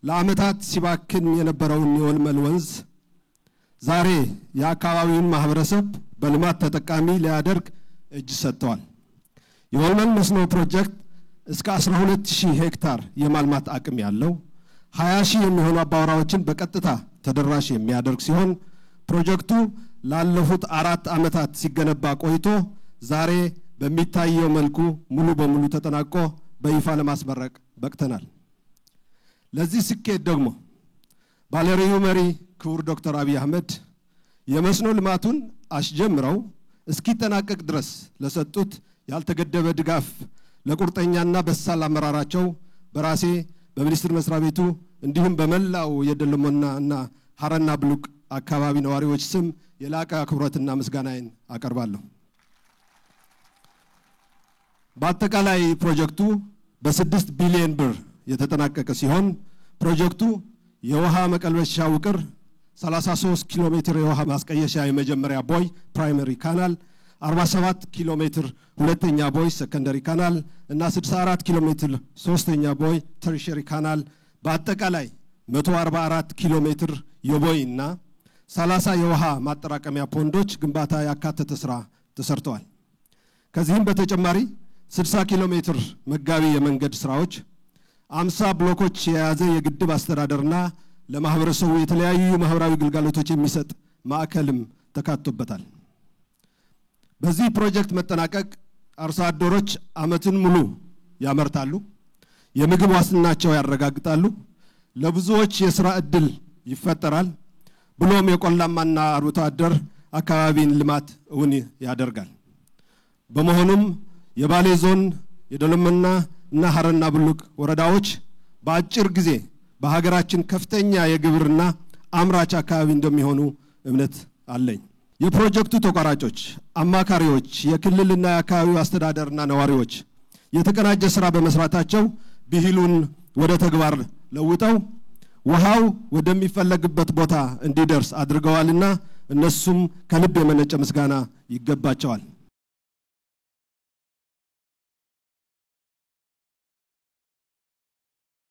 ለአመታት ሲባክን የነበረውን የወልመል ወንዝ ዛሬ የአካባቢውን ማህበረሰብ በልማት ተጠቃሚ ሊያደርግ እጅ ሰጥቷል። የወልመል መስኖ ፕሮጀክት እስከ 12000 ሄክታር የማልማት አቅም ያለው 20000 የሚሆኑ አባወራዎችን በቀጥታ ተደራሽ የሚያደርግ ሲሆን ፕሮጀክቱ ላለፉት 4 አመታት ሲገነባ ቆይቶ ዛሬ በሚታየው መልኩ ሙሉ በሙሉ ተጠናቆ በይፋ ለማስመረቅ በቅተናል። ለዚህ ስኬት ደግሞ ባለራዕዩ መሪ ክቡር ዶክተር አብይ አህመድ የመስኖ ልማቱን አስጀምረው እስኪጠናቀቅ ድረስ ለሰጡት ያልተገደበ ድጋፍ ለቁርጠኛና በሳል አመራራቸው በራሴ በሚኒስትር መስሪያ ቤቱ እንዲሁም በመላው የደለሞና ሐረና ብሉቅ አካባቢ ነዋሪዎች ስም የላቀ አክብሮትና ምስጋናዬን አቀርባለሁ። በአጠቃላይ ፕሮጀክቱ በ6 ቢሊዮን ብር የተጠናቀቀ ሲሆን ፕሮጀክቱ የውሃ መቀልበሻ ውቅር 33 ኪሎ ሜትር የውሃ ማስቀየሻ የመጀመሪያ ቦይ ፕራይመሪ ካናል 47 ኪሎ ሜትር ሁለተኛ ቦይ ሰከንደሪ ካናል እና 64 ኪሎ ሜትር ሶስተኛ ቦይ ተርሸሪ ካናል በአጠቃላይ 144 ኪሎ ሜትር የቦይና 30 የውሃ ማጠራቀሚያ ፖንዶች ግንባታ ያካተተ ስራ ተሰርተዋል። ከዚህም በተጨማሪ 60 ኪሎ ሜትር መጋቢ የመንገድ ስራዎች 50 ብሎኮች የያዘ የግድብ አስተዳደርና ለማህበረሰቡ የተለያዩ ማህበራዊ ግልጋሎቶች የሚሰጥ ማዕከልም ተካቶበታል። በዚህ ፕሮጀክት መጠናቀቅ አርሶ አደሮች አመትን ሙሉ ያመርታሉ፣ የምግብ ዋስትናቸው ያረጋግጣሉ፣ ለብዙዎች የሥራ ዕድል ይፈጠራል፣ ብሎም የቆላማና አርብቶ አደር አካባቢን ልማት እውን ያደርጋል። በመሆኑም የባሌ ዞን የደለሞና እና ሐረና ብሉቅ ወረዳዎች በአጭር ጊዜ በሀገራችን ከፍተኛ የግብርና አምራች አካባቢ እንደሚሆኑ እምነት አለኝ። የፕሮጀክቱ ተቋራጮች፣ አማካሪዎች፣ የክልልና የአካባቢው አስተዳደርና ነዋሪዎች የተቀናጀ ስራ በመስራታቸው ብሂሉን ወደ ተግባር ለውጠው ውሃው ወደሚፈለግበት ቦታ እንዲደርስ አድርገዋልና እነሱም ከልብ የመነጨ ምስጋና ይገባቸዋል።